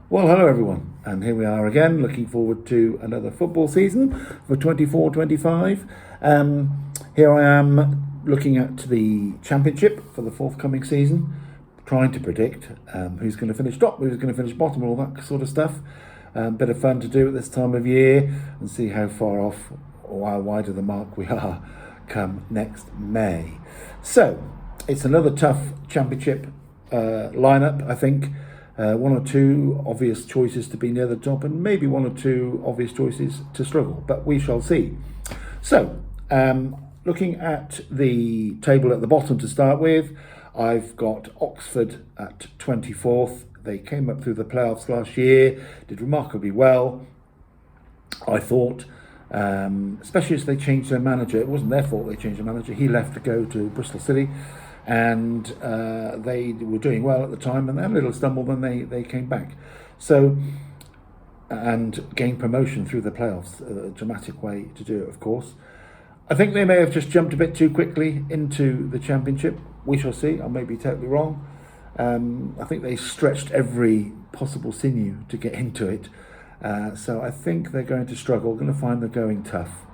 Well, hello everyone, and here we are again, looking forward to another football season for 24-25. Here I am looking at the Championship for the forthcoming season, trying to predict who's going to finish top, who's going to finish bottom, all that sort of stuff. Bit of fun to do at this time of year and see how far off or how wide of the mark we are come next May. So, it's another tough Championship lineup, I think. One or two obvious choices to be near the top and maybe one or two obvious choices to struggle, but we shall see. So, looking at the table at the bottom to start with, I've got Oxford at 24th. They came up through the playoffs last year, did remarkably well, I thought, especially as they changed their manager. It wasn't their fault they changed their manager. He left to go to Bristol City. And they were doing well at the time, and they had a little stumble, then they came back. So, and gained promotion through the playoffs, a dramatic way to do it, of course. I think they may have just jumped a bit too quickly into the Championship. We shall see. I may be totally wrong. I think they stretched every possible sinew to get into it. So I think they're going to struggle, going to find they're going tough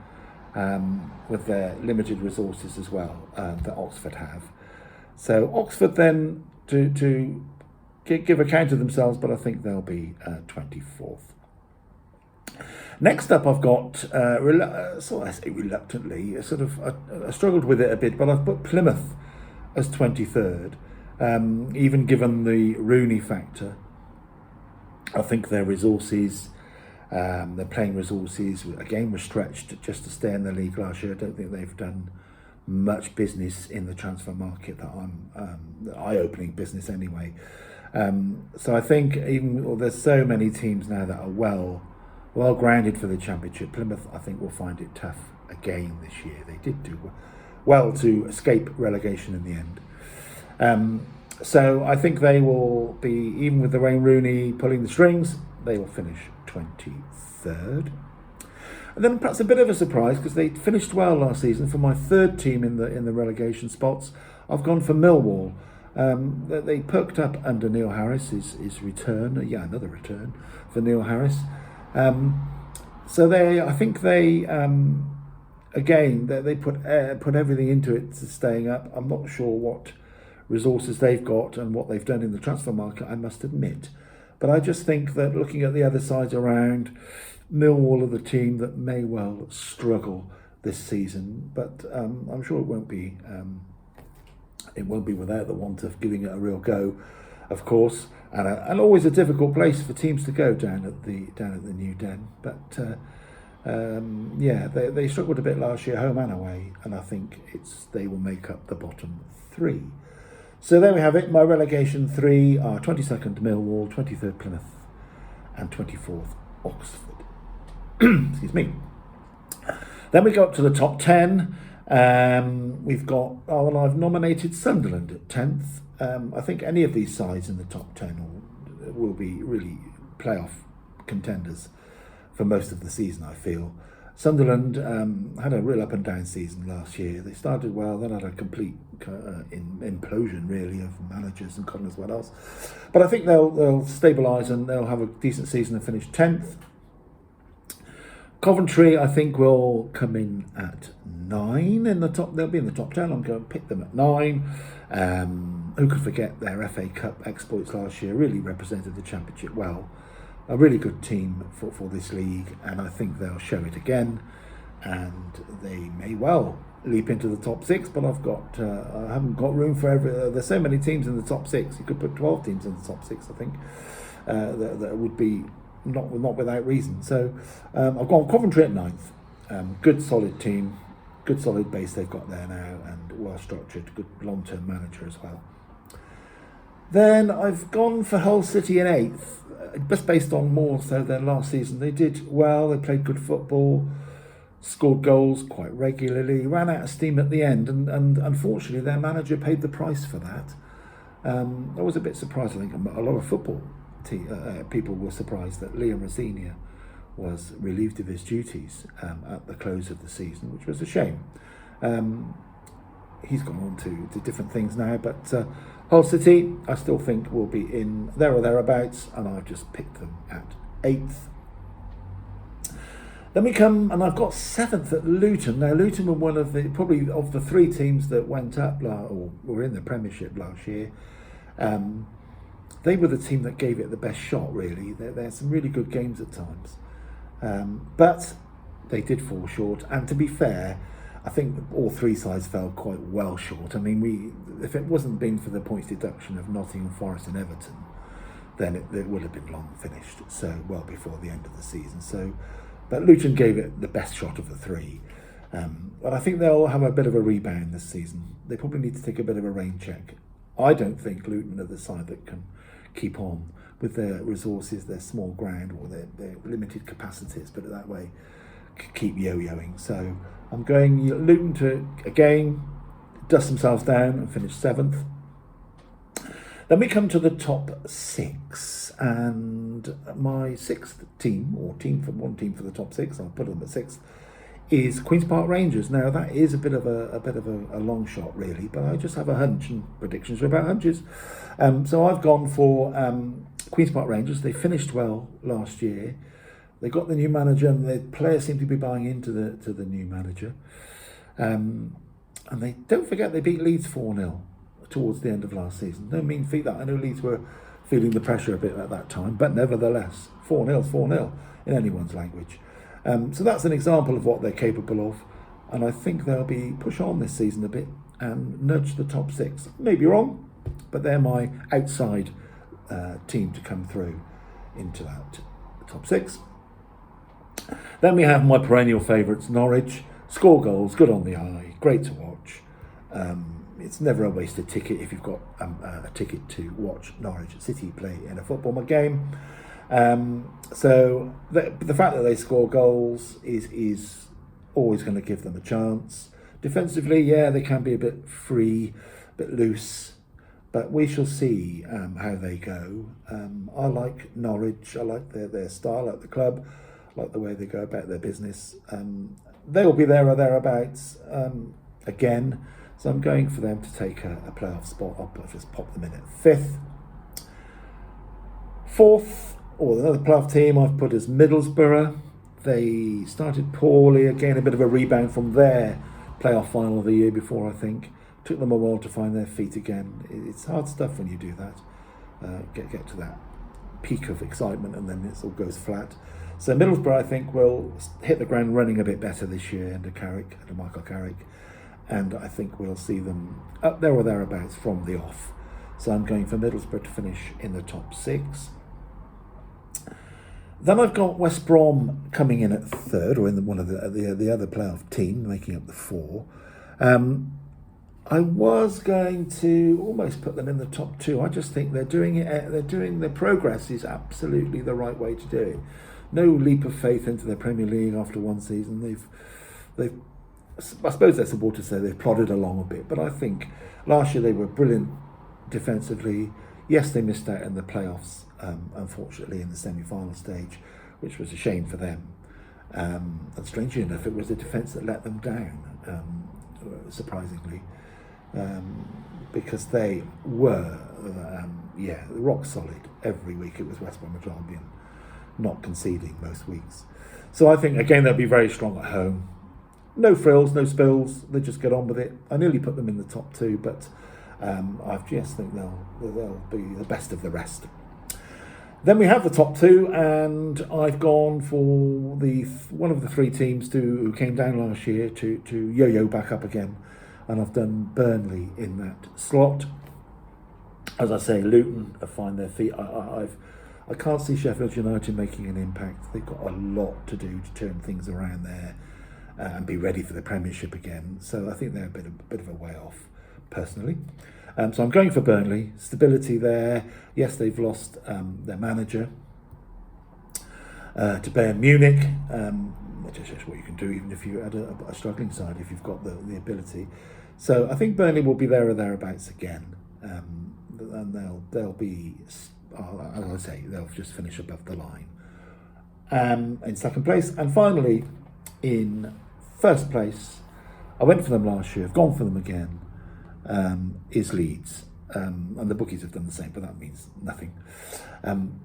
with their limited resources as well that Oxford have. So Oxford then to give account of themselves, but I think they'll be 24th. Next up, I've got, so I say reluctantly, I struggled with it a bit, but I've put Plymouth as 23rd, even given the Rooney factor. I think their resources, their playing resources, again, were stretched just to stay in the league last year. I don't think they've done much business in the transfer market the eye-opening business anyway. So I think there's so many teams now that are well grounded for the Championship. Plymouth, I think, will find it tough again this year. They did do well to escape relegation in the end. So I think they will be, even with the Wayne Rooney pulling the strings, they will finish 23rd. And then perhaps a bit of a surprise, because they finished well last season. For my third team in the relegation spots, I've gone for Millwall. They perked up under Neil Harris, his return. Another return for Neil Harris. So I think they again they put everything into it to staying up. I'm not sure what resources they've got and what they've done in the transfer market, I must admit. But I just think that looking at the other sides around, Millwall are the team that may well struggle this season, but I'm sure it won't be without the want of giving it a real go, of course, and always a difficult place for teams to go down at the New Den. But they struggled a bit last year, home and away, and I think they will make up the bottom three. So there we have it. My relegation three are 22nd Millwall, 23rd Plymouth, and 24th Oxford. Excuse me. Then we go up to the top 10. We've got, I've nominated Sunderland at 10th. I think any of these sides in the top 10 will be really playoff contenders for most of the season, I feel. Sunderland had a real up and down season last year. They started well, then had a complete implosion, really, of managers and God knows what else. But I think they'll stabilise and they'll have a decent season and finish 10th. Coventry, I think, will come in at 9 in the top. They'll be in the top 10. I'm going to pick them at 9. Who could forget their FA Cup exploits last year? Really represented the Championship well. A really good team for this league, and I think they'll show it again. And they may well leap into the top 6. But I haven't got room for there's so many teams in the top 6. You could put 12 teams in the top 6. I think that would be. Not without reason. So I've gone Coventry at 9th. Good solid team, good solid base they've got there now, and well structured, good long-term manager as well. Then I've gone for Hull City in 8th, just based on more so than last season. They did well, they played good football, scored goals quite regularly, ran out of steam at the end, and unfortunately their manager paid the price for that. I was a bit surprised. I think a lot of football people were surprised that Liam Rosenior was relieved of his duties at the close of the season, which was a shame. He's gone on to different things now, but Hull City, I still think will be in there or thereabouts, and I've just picked them at 8th. Then we come, and I've got 7th at Luton. Now, Luton were one of the, probably of the 3 teams that went up, or were in the Premiership last year. They were the team that gave it the best shot, really. There are some really good games at times. But they did fall short, and to be fair, I think all 3 sides fell quite well short. I mean, if it wasn't been for the points deduction of Nottingham Forest and Everton, then it would have been long finished, so well before the end of the season. But Luton gave it the best shot of the 3. But I think they'll have a bit of a rebound this season. They probably need to take a bit of a rain check. I don't think Luton are the side that can keep on with their resources, their small ground, or their limited capacities, put it that way, keep yo-yoing. So I'm going Luton to, again, dust themselves down and finish 7th. Then we come to the top 6, and my 6th team, or one team for the top 6, I'll put them at 6th, is Queen's Park Rangers. Now that is a bit of a long shot, really, but I just have a hunch, and predictions are about hunches. So I've gone for Queen's Park Rangers. They finished well last year. They got the new manager, and the players seem to be buying into the new manager. And they don't forget they beat Leeds 4-0 towards the end of last season. No mean feat that. I know Leeds were feeling the pressure a bit at that time, but nevertheless, 4-0 4-0 in anyone's language. So that's an example of what they're capable of, and I think they'll be push on this season a bit and nudge the top 6. Maybe wrong, but they're my outside team to come through into that top 6. Then we have my perennial favourites, Norwich. Score goals, good on the eye, great to watch. It's never a wasted ticket if you've got a ticket to watch Norwich City play in a football game. So the fact that they score goals is always going to give them a chance. Defensively, yeah, they can be a bit free, a bit loose, but we shall see how they go. I like Norwich. I like their style at the club. I like the way they go about their business. They will be there or thereabouts again. So I'm going for them to take a playoff spot. I'll just pop them in at 5th. 4th, or another playoff team I've put as Middlesbrough. They started poorly, again a bit of a rebound from their playoff final of the year before, I think. Took them a while to find their feet again. It's hard stuff when you do that. Get to that peak of excitement and then it all goes flat. So Middlesbrough, I think, will hit the ground running a bit better this year under Michael Carrick. And I think we'll see them up there or thereabouts from the off. So I'm going for Middlesbrough to finish in the top 6. Then I've got West Brom coming in at 3rd, or in one of the other playoff team, making up the 4. I was going to almost put them in the top 2. I just think they're doing it. Their progress is absolutely the right way to do it. No leap of faith into the Premier League after one season. They've I suppose they're supporters say they've plodded along a bit, but I think last year they were brilliant defensively. Yes, they missed out in the playoffs, unfortunately, in the semi-final stage, which was a shame for them. And strangely enough, it was the defence that let them down, surprisingly, because they were, rock solid every week. It was West Bromwich Albion, not conceding most weeks. So I think, again, they'll be very strong at home. No frills, no spills. They just get on with it. I nearly put them in the top 2, but I just think they'll be the best of the rest. Then we have the top 2, and I've gone for one of the 3 teams who came down last year to yo-yo back up again, and I've done Burnley in that slot. As I say, Luton have found their feet. I can't see Sheffield United making an impact. They've got a lot to do to turn things around there and be ready for the Premiership again. So I think they're a bit of a way off, personally. So I'm going for Burnley. Stability there. Yes, they've lost their manager to Bayern Munich, which is just what you can do even if you're at a struggling side, if you've got the ability. So I think Burnley will be there or thereabouts again. And they'll be, as I say, they'll just finish above the line. In second place. And finally, in first place, I went for them last year, I've gone for them again, is Leeds. and the bookies have done the same, but that means nothing.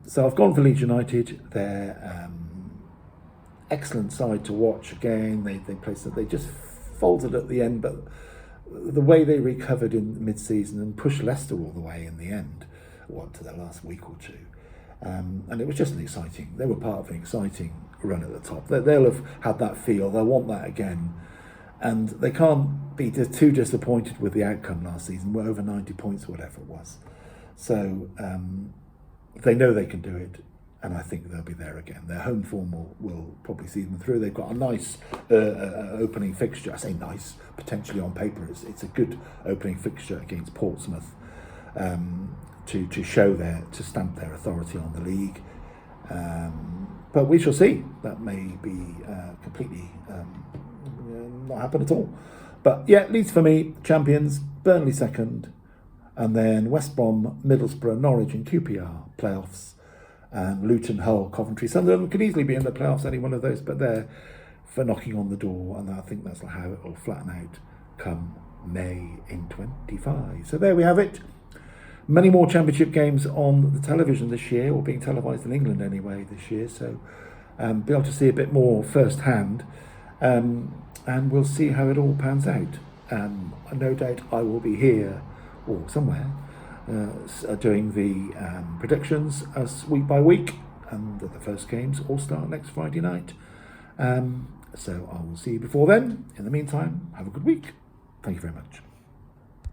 So I've gone for Leeds United. They're excellent side to watch again. They just faltered at the end, but the way they recovered in mid-season and pushed Leicester all the way in the end, to their last week or two. And it was just they were part of an exciting run at the top. They'll have had that feel, they'll want that again. And they can't be too disappointed with the outcome last season. We're over 90 points, whatever it was. So they know they can do it, and I think they'll be there again. Their home form will probably see them through. They've got a nice opening fixture. I say nice, potentially on paper. It's a good opening fixture against Portsmouth to stamp their authority on the league. But we shall see. That may be completely not happen at all. But yeah, Leeds for me, champions, Burnley second, and then West Brom, Middlesbrough, Norwich and QPR playoffs, and Luton, Hull, Coventry. Sunderland could easily be in the playoffs, any one of those, but they're for knocking on the door, and I think that's how it will flatten out come May in 25. So there we have it. Many more championship games on the television this year, or being televised in England anyway this year, so be able to see a bit more firsthand. And we'll see how it all pans out. No doubt I will be here or somewhere doing the predictions as week by week, and the first games all start next Friday night. So I will see you before then. In the meantime, have a good week. Thank you very much.